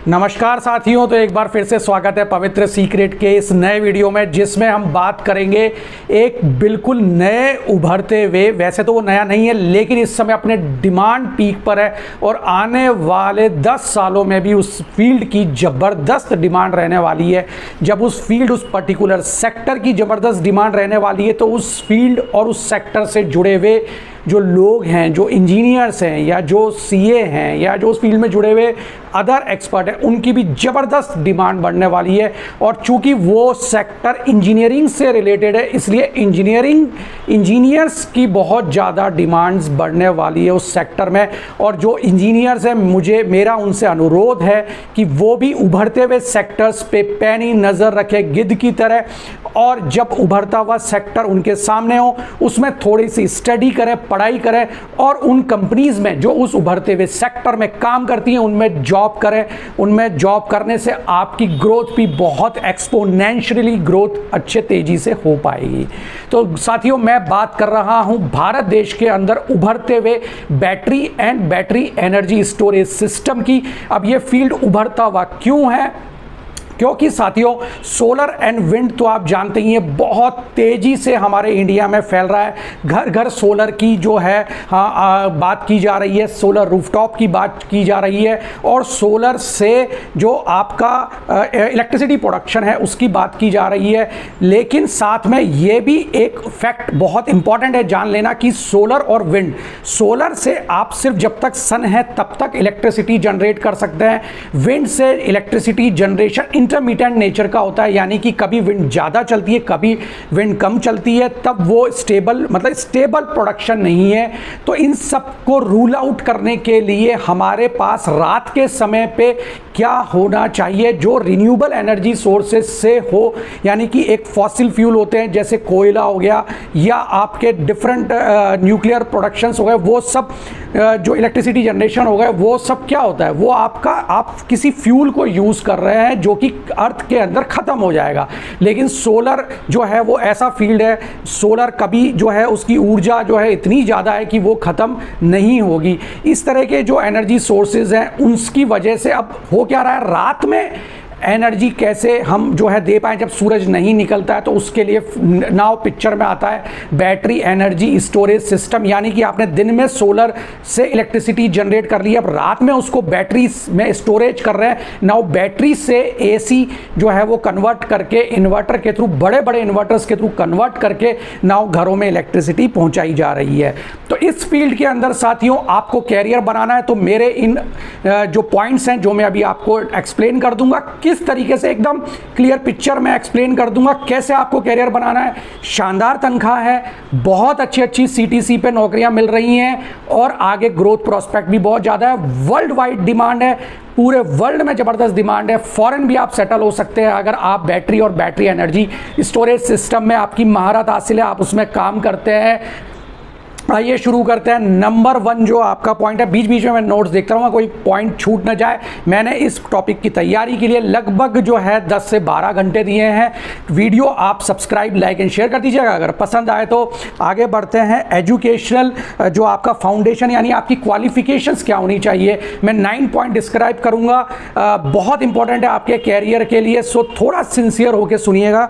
नमस्कार साथियों, तो एक बार फिर से स्वागत है पवित्र सीक्रेट के इस नए वीडियो में, जिसमें हम बात करेंगे एक बिल्कुल नए उभरते हुए, वैसे तो वो नया नहीं है लेकिन इस समय अपने डिमांड पीक पर है और आने वाले 10 सालों में भी उस फील्ड की ज़बरदस्त डिमांड रहने वाली है। जब उस फील्ड, उस पर्टिकुलर सेक्टर की ज़बरदस्त डिमांड रहने वाली है तो उस फील्ड और उस सेक्टर से जुड़े हुए जो लोग हैं, जो इंजीनियर्स हैं या जो सीए हैं या जो उस फील्ड में जुड़े हुए अदर एक्सपर्ट हैं, उनकी भी ज़बरदस्त डिमांड बढ़ने वाली है। और चूंकि वो सेक्टर इंजीनियरिंग से रिलेटेड है, इसलिए इंजीनियर्स की बहुत ज़्यादा डिमांड्स बढ़ने वाली है उस सेक्टर में। और जो इंजीनियर्स हैं, मेरा उनसे अनुरोध है कि वो भी उभरते हुए सेक्टर्स पे पैनी नज़र रखें गिद्ध की तरह, और जब उभरता हुआ सेक्टर उनके सामने हो उसमें थोड़ी सी स्टडी करें, पढ़ाई करें और उन कंपनीज में जो उस उभरते हुए सेक्टर में काम करती हैं उनमें जॉब करें। उनमें जॉब करने से आपकी ग्रोथ भी बहुत एक्सपोनेंशियली ग्रोथ अच्छे तेजी से हो पाएगी। तो साथियों, मैं बात कर रहा हूं भारत देश के अंदर उभरते हुए बैटरी एनर्जी स्टोरेज सिस्टम की। अब ये फील्ड उभरता हुआ क्यों है? क्योंकि साथियों, सोलर एंड विंड तो आप जानते ही हैं बहुत तेज़ी से हमारे इंडिया में फैल रहा है। घर घर सोलर की जो है बात की जा रही है, सोलर रूफटॉप की बात की जा रही है, और सोलर से जो आपका इलेक्ट्रिसिटी प्रोडक्शन है उसकी बात की जा रही है। लेकिन साथ में ये भी एक फैक्ट बहुत इंपॉर्टेंट है जान लेना कि सोलर और विंड, सोलर से आप सिर्फ जब तक सन है तब तक इलेक्ट्रिसिटी जनरेट कर सकते हैं। विंड से इलेक्ट्रिसिटी जनरेशन इंटरमीडिएट नेचर का होता है, यानी कि कभी विंड ज़्यादा चलती है, कभी विंड कम चलती है, तब वो स्टेबल प्रोडक्शन नहीं है। तो इन सब को रूल आउट करने के लिए हमारे पास रात के समय पे क्या होना चाहिए जो रिन्यूएबल एनर्जी सोर्सेज से हो, यानी कि एक फॉसिल फ्यूल होते हैं जैसे कोयला हो गया या आपके डिफरेंट न्यूक्लियर प्रोडक्शंस हो गए, वो सब जो इलेक्ट्रिसिटी जनरेशन हो गए, वो सब क्या होता है, वो आप किसी फ्यूल को यूज़ कर रहे हैं जो कि अर्थ के अंदर ख़त्म हो जाएगा। लेकिन सोलर जो है वो ऐसा फील्ड है, सोलर कभी जो है उसकी ऊर्जा जो है इतनी ज़्यादा है कि वो ख़त्म नहीं होगी। इस तरह के जो एनर्जी सोर्सेज हैं उनकी वजह से अब हो क्या रहा है, रात में एनर्जी कैसे हम जो है दे पाएँ जब सूरज नहीं निकलता है, तो उसके लिए नाउ पिक्चर में आता है बैटरी एनर्जी स्टोरेज सिस्टम। यानी कि आपने दिन में सोलर से इलेक्ट्रिसिटी जनरेट कर ली, अब रात में उसको बैटरी में स्टोरेज कर रहे हैं। नाउ बैटरी से एसी जो है वो कन्वर्ट करके इन्वर्टर के थ्रू, बड़े बड़े इन्वर्टर्स के थ्रू कन्वर्ट करके नाउ घरों में इलेक्ट्रिसिटी पहुंचाई जा रही है। तो इस फील्ड के अंदर साथियों आपको कैरियर बनाना है, तो मेरे इन जो पॉइंट्स हैं जो मैं अभी आपको एक्सप्लेन कर दूंगा, किस तरीके से एकदम क्लियर पिक्चर में एक्सप्लेन कर दूंगा कैसे आपको कैरियर बनाना है। शानदार तनख्वाह है, बहुत अच्छी सीटीसी पे नौकरियां मिल रही हैं और आगे ग्रोथ प्रोस्पेक्ट भी बहुत ज़्यादा है। वर्ल्ड वाइड डिमांड है, पूरे वर्ल्ड में ज़बरदस्त डिमांड है। फॉरेन भी आप सेटल हो सकते हैं अगर आप बैटरी और बैटरी एनर्जी स्टोरेज सिस्टम में आपकी महारत हासिल है, आप उसमें काम करते हैं। आइए शुरू करते हैं। नंबर 1 जो आपका पॉइंट है, बीच बीच में मैं नोट्स देखता रहूँगा, कोई पॉइंट छूट ना जाए। मैंने इस टॉपिक की तैयारी के लिए लगभग जो है 10 से 12 घंटे दिए हैं। वीडियो आप सब्सक्राइब, लाइक एंड शेयर कर दीजिएगा अगर पसंद आए तो। आगे बढ़ते हैं। एजुकेशनल जो आपका फाउंडेशन यानी आपकी क्वालिफिकेशंस क्या होनी चाहिए, मैं 9 पॉइंट डिस्क्राइब करूँगा, बहुत इंपॉर्टेंट है आपके कैरियर के लिए, सो थोड़ा सिंसियर होकर सुनिएगा।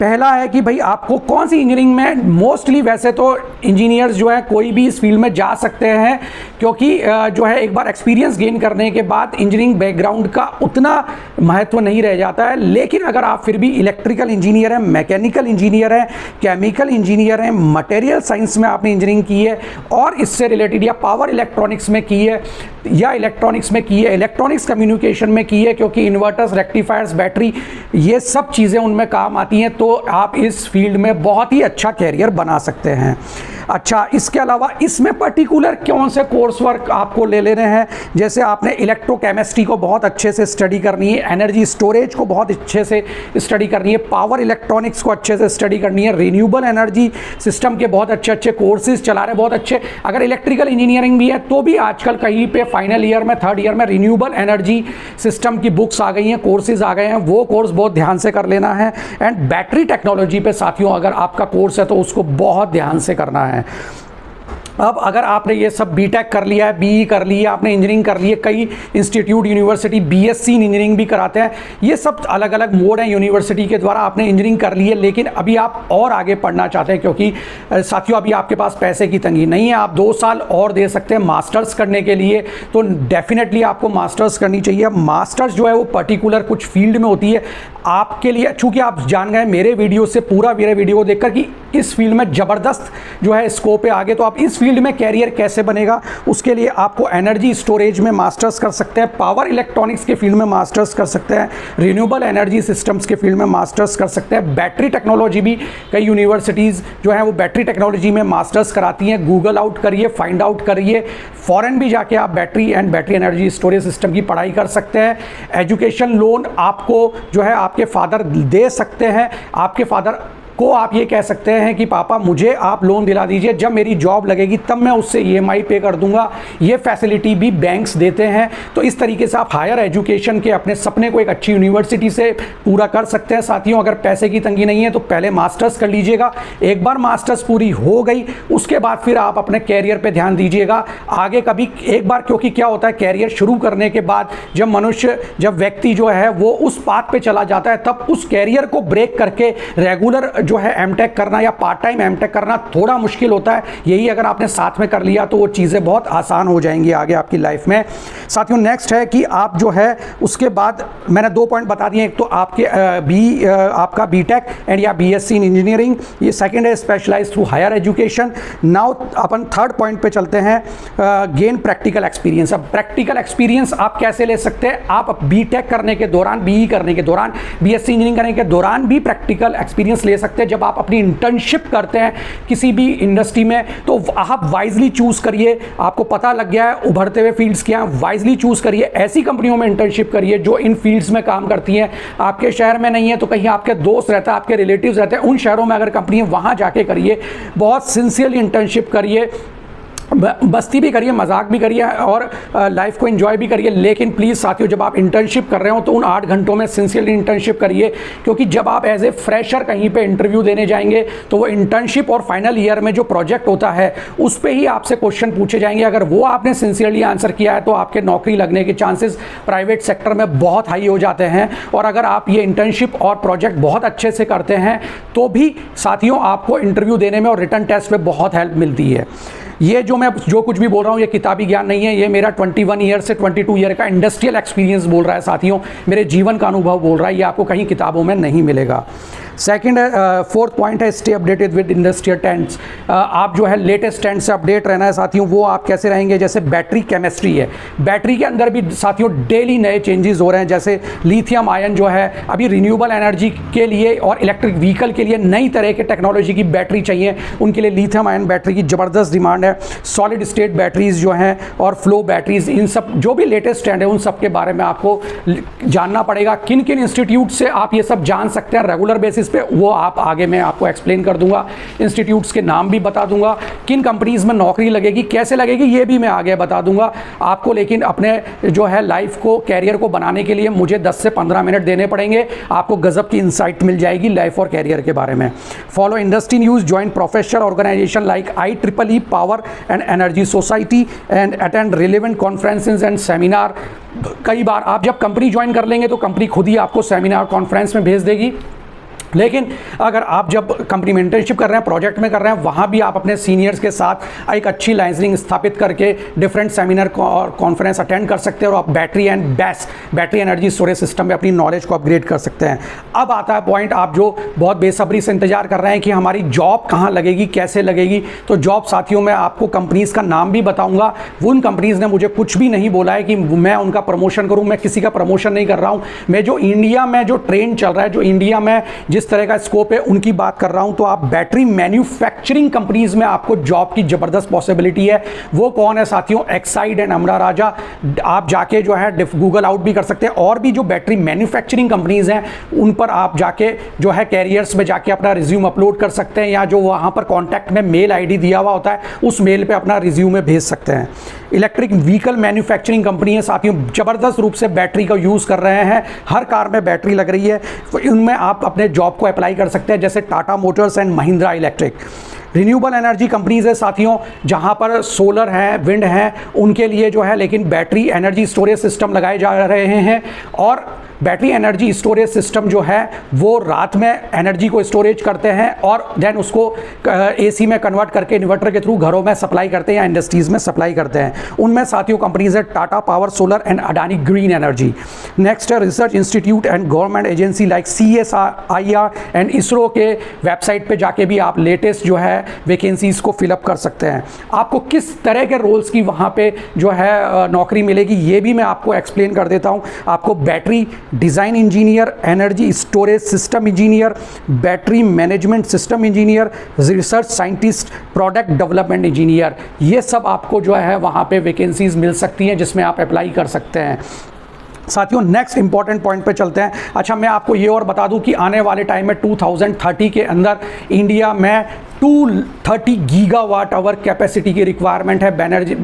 पहला है कि भाई आपको कौन सी इंजीनियरिंग में, मोस्टली वैसे तो इंजीनियर्स जो है कोई भी इस फील्ड में जा सकते हैं, क्योंकि जो है एक बार एक्सपीरियंस गेन करने के बाद इंजीनियरिंग बैकग्राउंड का उतना महत्व नहीं रह जाता है। लेकिन अगर आप फिर भी इलेक्ट्रिकल इंजीनियर हैं, मैकेनिकल इंजीनियर हैं, केमिकल इंजीनियर हैं, मटेरियल साइंस में आपने इंजीनियरिंग की है और इससे रिलेटेड, या पावर इलेक्ट्रॉनिक्स में की है या इलेक्ट्रॉनिक्स में की है, इलेक्ट्रॉनिक्स कम्युनिकेशन में की है, क्योंकि इन्वर्टर्स, रेक्टिफायर्स, बैटरी, ये सब चीज़ें उनमें काम आती हैं, तो आप इस फील्ड में बहुत ही अच्छा कैरियर बना सकते हैं। अच्छा, इसके अलावा इसमें पर्टिकुलर कौन से कोर्स वर्क आपको ले लेने हैं, जैसे आपने इलेक्ट्रोकेमिस्ट्री को बहुत अच्छे से स्टडी करनी है, एनर्जी स्टोरेज को बहुत अच्छे से स्टडी करनी है, पावर इलेक्ट्रॉनिक्स को अच्छे से स्टडी करनी है, रिन्यूएबल एनर्जी सिस्टम के बहुत अच्छे कोर्सेज चला रहे, बहुत अच्छे। अगर इलेक्ट्रिकल इंजीनियरिंग भी है तो भी आजकल कहीं पे फाइनल ईयर में, थर्ड ईयर में रिन्यूएबल एनर्जी सिस्टम की बुक्स आ गई हैं, कोर्सेज आ गए हैं, वो कोर्स बहुत ध्यान से कर लेना है। एंड बैटरी टेक्नोलॉजी पे साथियों अगर आपका कोर्स है तो उसको बहुत ध्यान से करना है। अब अगर आपने ये सब बीटेक कर लिया है, बीई कर ली है, आपने इंजीनियरिंग कर ली है, कई institute university BSc in engineering भी कराते हैं, ये सब अलग अलग मोड हैं यूनिवर्सिटी के द्वारा। आपने इंजीनियरिंग कर ली है लेकिन अभी आप और आगे पढ़ना चाहते हैं, क्योंकि साथियों अभी आपके पास पैसे की तंगी नहीं है, आप 2 साल और दे सकते हैं मास्टर्स करने के लिए, तो डेफिनेटली आपको मास्टर्स करनी चाहिए। मास्टर्स जो है वो पर्टिकुलर कुछ फील्ड में होती है आपके लिए, चूंकि आप जान गए मेरे वीडियो से, पूरा मेरे वीडियो देखकर कि इस फील्ड में ज़बरदस्त जो है स्कोप है आगे, तो आप इस फील्ड में कैरियर कैसे बनेगा उसके लिए आपको एनर्जी स्टोरेज में मास्टर्स कर सकते हैं, पावर इलेक्ट्रॉनिक्स के फील्ड में मास्टर्स कर सकते हैं, रिन्यूएबल एनर्जी सिस्टम्स के फील्ड में मास्टर्स कर सकते हैं, बैटरी टेक्नोलॉजी भी कई यूनिवर्सिटीज़ जो है वो बैटरी टेक्नोलॉजी में मास्टर्स कराती हैं। गूगल आउट करिए, फाइंड आउट करिए, फॉरेन भी जाके आप battery and battery energy storage system की पढ़ाई कर सकते हैं। एजुकेशन लोन आपको जो है आपके फादर दे सकते हैं, आपके फादर को आप ये कह सकते हैं कि पापा मुझे आप लोन दिला दीजिए, जब मेरी जॉब लगेगी तब मैं उससे ईएमआई पे कर दूंगा। ये फैसिलिटी भी बैंक्स देते हैं। तो इस तरीके से आप हायर एजुकेशन के अपने सपने को एक अच्छी यूनिवर्सिटी से पूरा कर सकते हैं। साथियों अगर पैसे की तंगी नहीं है तो पहले मास्टर्स कर लीजिएगा, एक बार मास्टर्स पूरी हो गई उसके बाद फिर आप अपने कैरियर पे ध्यान दीजिएगा आगे कभी एक बार, क्योंकि क्या होता है कैरियर शुरू करने के बाद जब व्यक्ति जो है वो उस पाथ पे चला जाता है तब उस कैरियर को ब्रेक करके रेगुलर जो है एमटेक करना या पार्ट टाइम एमटेक करना थोड़ा मुश्किल होता है। यही अगर आपने साथ में कर लिया तो वो चीज़ें बहुत आसान हो जाएंगी आगे आपकी लाइफ में। साथियों नेक्स्ट है कि आप जो है उसके बाद मैंने 2 पॉइंट बता दिए, एक तो आपके आपका बीटेक एंड या बीएससी इन इंजीनियरिंग, ये सेकंड है specialise through higher education. Now अपन थर्ड पॉइंट पे चलते हैं, गेन प्रैक्टिकल एक्सपीरियंस। अब प्रैक्टिकल एक्सपीरियंस आप कैसे ले सकते हैं? आप बीटेक करने के दौरान, बीई करने के दौरान, बीएससी इंजीनियरिंग करने के दौरान भी प्रैक्टिकल एक्सपीरियंस ले सकते हैं। जब आप अपनी इंटर्नशिप करते हैं किसी भी इंडस्ट्री में तो आप वाइजली चूज करिए, आपको पता लग गया है उभरते हुए फील्ड्स क्या हैं, वाइजली चूज करिए, ऐसी कंपनियों में इंटर्नशिप करिए जो इन फील्ड्स में काम करती हैं। आपके शहर में नहीं है तो कहीं आपके दोस्त रहता है, आपके रिलेटिव्स रहते हैं, उन शहरों में अगर कंपनी है वहां जाके करिए, बहुत सिंसियरली इंटर्नशिप करिए, बस्ती भी करिए, मजाक भी करिए और लाइफ को एंजॉय भी करिए। लेकिन प्लीज़ साथियों जब आप इंटर्नशिप कर रहे हो तो उन 8 घंटों में सिंसियरली इंटर्नशिप करिए, क्योंकि जब आप एज ए फ्रेशर कहीं पे इंटरव्यू देने जाएंगे तो वो इंटर्नशिप और फाइनल ईयर में जो प्रोजेक्ट होता है उस पर ही आपसे क्वेश्चन पूछे जाएंगे। अगर वो आपने सिंसियरली आंसर किया है तो आपके नौकरी लगने के चांसेस प्राइवेट सेक्टर में बहुत हाई हो जाते हैं। और अगर आप ये इंटर्नशिप और प्रोजेक्ट बहुत अच्छे से करते हैं तो भी साथियों आपको इंटरव्यू देने में और रिटन टेस्ट में बहुत हेल्प मिलती है। ये जो कुछ भी बोल रहा हूँ ये किताबी ज्ञान नहीं है, ये मेरा 21 ईयर से 22 ईयर का इंडस्ट्रियल एक्सपीरियंस बोल रहा है साथियों, मेरे जीवन का अनुभव बोल रहा है, ये आपको कहीं किताबों में नहीं मिलेगा। सेकंड है, फोर्थ पॉइंट है stay updated with industrial trends. आप जो है लेटेस्ट ट्रेंड से अपडेट रहना है साथियों। वो आप कैसे रहेंगे? जैसे बैटरी केमिस्ट्री है, बैटरी के अंदर भी साथियों डेली नए चेंजेस हो रहे हैं। जैसे लिथियम आयन जो है अभी रिन्यूएबल एनर्जी के लिए और इलेक्ट्रिक व्हीकल के लिए नई तरह के टेक्नोलॉजी की बैटरी चाहिए, उनके लिए लिथियम आयन बैटरी की ज़बरदस्त डिमांड है। सॉलिड स्टेट बैटरीज जो हैं और फ्लो बैटरीज, इन सब जो भी लेटेस्ट ट्रेंड है उन सब के बारे में आपको जानना पड़ेगा। किन किन इंस्टीट्यूट से आप ये सब जान सकते हैं रेगुलर बेसिस पे, वो आप आगे मैं आपको एक्सप्लेन कर दूंगा। इंस्टीट्यूट्स के नाम भी बता दूंगा, किन कंपनीज में नौकरी लगेगी, कैसे लगेगी, ये भी मैं आगे बता दूंगा आपको। लेकिन अपने जो है लाइफ को, कैरियर को बनाने के लिए मुझे 10 से 15 मिनट देने पड़ेंगे, आपको गजब की इंसाइट मिल जाएगी लाइफ और कैरियर के बारे में। Follow industry news, join professional organization like IEEE power and energy society and attend relevant conferences and seminar. कई बार आप जब कंपनी ज्वाइन कर लेंगे तो कंपनी खुद ही आपको सेमिनार कॉन्फ्रेंस में भेज देगी, लेकिन अगर आप जब कंपनी में इंटर्नशिप कर रहे हैं, प्रोजेक्ट में कर रहे हैं, वहाँ भी आप अपने सीनियर्स के साथ एक अच्छी लाइजनिंग स्थापित करके डिफरेंट सेमिनार और कॉन्फ्रेंस अटेंड कर सकते हैं और आप battery and battery energy storage system में अपनी नॉलेज को अपग्रेड कर सकते हैं। अब आता है पॉइंट आप जो बहुत बेसब्री से इंतजार कर रहे हैं कि हमारी जॉब कहाँ लगेगी, कैसे लगेगी। तो जॉब साथियों मैं आपको कंपनीज़ का नाम भी बताऊँगा। उन कंपनीज़ ने मुझे कुछ भी नहीं बोला है कि मैं उनका प्रमोशन करूँ, मैं किसी का प्रमोशन नहीं कर रहा हूँ। मैं जो इंडिया में जो ट्रेंड चल रहा है, जो इंडिया में जिस तरह का स्कोप है उनकी बात कर रहा हूं। तो आप बैटरी मैन्युफैक्चरिंग कंपनीज में आपको जॉब की जबरदस्त पॉसिबिलिटी है। वो कौन है साथियों? एक्साइड एंड अमरा राजा। आप जाके जो है गूगल आउट भी कर सकते हैं। और भी जो बैटरी मैन्युफैक्चरिंग कंपनीज हैं उन पर आप जाके जो है कैरियर्स में जाके अपना रिज्यूम अपलोड कर सकते हैं, या जो वहां पर कॉन्टैक्ट में मेल ID दिया हुआ होता है उस मेल पे अपना रिज्यूमे भेज सकते हैं। इलेक्ट्रिक व्हीकल मैन्युफैक्चरिंग कंपनी है साथियों, जबरदस्त रूप से बैटरी का यूज कर रहे हैं, हर कार में बैटरी लग रही है, उनमें आप अपने जॉब को अप्लाई कर सकते हैं, जैसे Tata Motors and Mahindra electric. Renewable energy companies है साथियों, जहां पर सोलर है, विंड है, उनके लिए जो है लेकिन बैटरी एनर्जी स्टोरेज सिस्टम लगाए जा रहे हैं। और बैटरी एनर्जी स्टोरेज सिस्टम जो है वो रात में एनर्जी को स्टोरेज करते हैं और देन उसको एसी में कन्वर्ट करके इन्वर्टर के थ्रू घरों में सप्लाई करते हैं या इंडस्ट्रीज में सप्लाई करते हैं। उनमें साथियों कंपनीज है Tata power solar and Adani green energy. Next है research institute and government agency like CSIR and ISRO के वेबसाइट पे जाके भी आप लेटेस्ट जो है वैकेंसीज को फिलअप कर सकते हैं। आपको किस तरह के रोल्स की वहाँ पे जो है नौकरी मिलेगी ये भी मैं आपको एक्सप्लेन कर देता हूँ। आपको battery design engineer, energy storage system engineer, battery management system engineer, research scientist, product development engineer, ये सब आपको जो है वहाँ पे वैकेंसीज मिल सकती हैं जिसमें आप अप्लाई कर सकते हैं। साथियों नेक्स्ट इंपॉर्टेंट पॉइंट पे चलते हैं। अच्छा, मैं आपको ये और बता दूं कि आने वाले टाइम में 2030 के अंदर इंडिया में 230 गीगावाट आवर कैपेसिटी की रिक्वायरमेंट है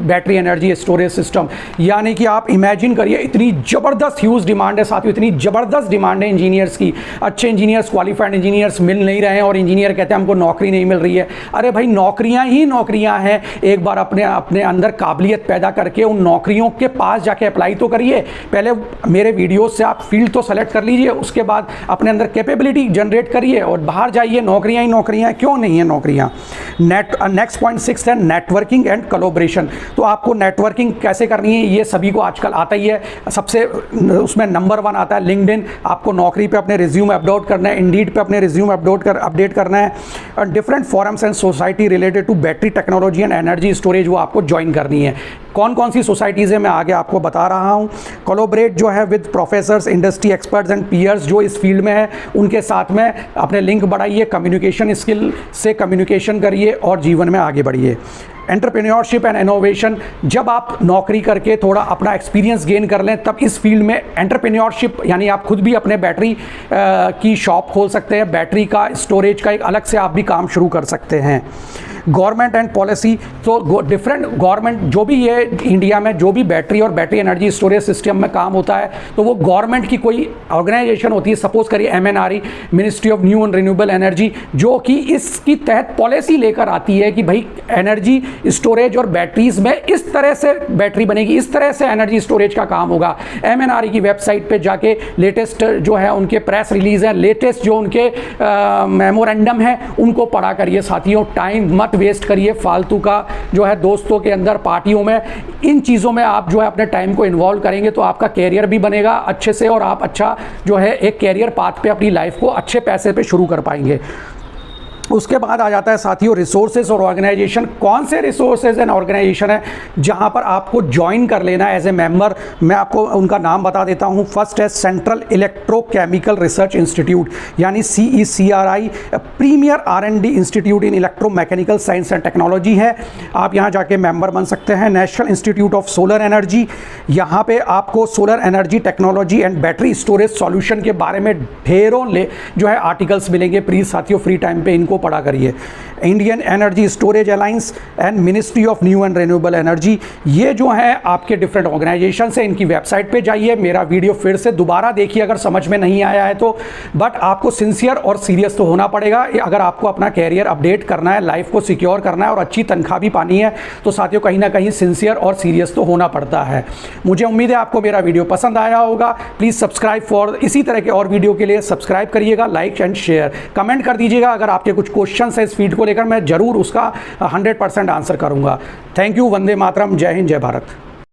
बैटरी एनर्जी स्टोरेज सिस्टम। यानी कि आप इमेजिन करिए इतनी ज़बरदस्त ह्यूज डिमांड है साथियों, इतनी ज़बरदस्त डिमांड है इंजीनियर्स की। अच्छे इंजीनियर्स, क्वालिफाइड इंजीनियर्स मिल नहीं रहे हैं और इंजीनियर कहते हैं हमको नौकरी नहीं मिल रही है। अरे भाई, नौकरियां ही नौकरियां हैं। एक बार अपने अंदर काबिलियत पैदा करके उन नौकरियों के पास जाके अप्लाई तो करिए। पहले मेरे वीडियो से आप फील्ड तो सेलेक्ट कर लीजिए, उसके बाद अपने अंदर कैपेबिलिटी जनरेट करिए और बाहर जाइए। नौकरियां ही नौकरियां, क्यों नहीं है नौकरियां। नेक्स्ट पॉइंट 6 है नेटवर्किंग एंड कोलैबोरेशन। तो आपको नेटवर्किंग कैसे करनी है ये सभी को आजकल आता ही है। सबसे उसमें नंबर 1 आता है लिंक्डइन। आपको नौकरी पे अपने रिज्यूम अपलोड करना है, इंडीड पे अपने रिज्यूम अपडेट करना है। और different forums and society related to battery technology and energy storage वो आपको ज्वाइन करनी है। कौन कौन सी सोसाइटीज़ है मैं आगे आपको बता रहा हूँ। कोलैबोरेट जो है with professors, industry experts and peers जो इस फील्ड में है उनके साथ में अपने लिंक बढ़ाइए, कम्युनिकेशन स्किल से कम्युनिकेशन करिए और जीवन में आगे बढ़िए। एंटरप्रेन्योरशिप एंड इनोवेशन, जब आप नौकरी करके थोड़ा अपना एक्सपीरियंस गेन कर लें तब इस फील्ड में एंटरप्रेन्योरशिप यानी आप खुद भी अपने बैटरी की शॉप खोल सकते हैं। बैटरी का स्टोरेज का एक अलग से आप भी काम शुरू कर सकते हैं। गवर्नमेंट एंड पॉलिसी, तो डिफरेंट गवर्नमेंट जो भी ये इंडिया में जो भी बैटरी और बैटरी एनर्जी स्टोरेज सिस्टम में काम होता है तो वो गवर्नमेंट की कोई ऑर्गेनाइजेशन होती है। सपोज करिए MNRE, ministry of new and renewable energy, जो कि इसकी तहत पॉलिसी लेकर आती है कि भाई एनर्जी स्टोरेज और बैटरीज में इस तरह से बैटरी बनेगी, इस तरह से एनर्जी स्टोरेज का काम होगा। MNRE की वेबसाइट पे जाके लेटेस्ट जो है उनके प्रेस रिलीज है, लेटेस्ट जो उनके मेमोरेंडम है उनको पढ़ा करिए साथियों। टाइम मत वेस्ट करिए फालतू का जो है दोस्तों के अंदर, पार्टियों में, इन चीज़ों में आप जो है अपने टाइम को इन्वॉल्व करेंगे तो आपका कैरियर भी बनेगा अच्छे से और आप अच्छा जो है एक कैरियर पाथ पे अपनी लाइफ को अच्छे पैसे पे शुरू कर पाएंगे। उसके बाद आ जाता है साथियों रिसोर्सेज और ऑर्गेनाइजेशन। कौन से रिसोर्सेज एंड ऑर्गेनाइजेशन है जहां पर आपको ज्वाइन कर लेना है एज ए मेंबर। मैं आपको उनका नाम बता देता हूं। फर्स्ट है सेंट्रल इलेक्ट्रोकेमिकल रिसर्च इंस्टीट्यूट यानी CECRI, premier R&D institute in electromechanical science and technology है। आप यहां जाके मेंबर बन सकते हैं। National institute of solar energy, यहाँ पे आपको solar energy technology and battery storage solution के बारे में ढेरों जो है आर्टिकल्स मिलेंगे। प्लीज़ साथियों फ्री टाइम पे इनको पढ़ा करिए। Indian energy storage alliance and ministry of new and renewable energy, ये जो है आपके डिफरेंट ऑर्गेनाइजेशन से, इनकी वेबसाइट पे जाइए। मेरा वीडियो फिर से दोबारा देखिए अगर समझ में नहीं आया है तो। बट आपको सिंसियर और सीरियस तो होना पड़ेगा अगर आपको अपना कैरियर अपडेट करना है, लाइफ को सिक्योर करना है और अच्छी तनख्वाह भी पानी है तो साथियों कहीं ना कहीं सिंसियर और सीरियस तो होना पड़ता है। मुझे उम्मीद है आपको मेरा वीडियो पसंद आया होगा। प्लीज़ सब्सक्राइब फॉर इसी तरह के और वीडियो के लिए सब्सक्राइब करिएगा, लाइक एंड शेयर, कमेंट कर दीजिएगा। अगर आपके कुछ क्वेश्चन है इस फील्ड को लेकर मैं जरूर उसका 100% आंसर करूंगा। Thank you. वंदे मातरम। जय हिंद, जय भारत।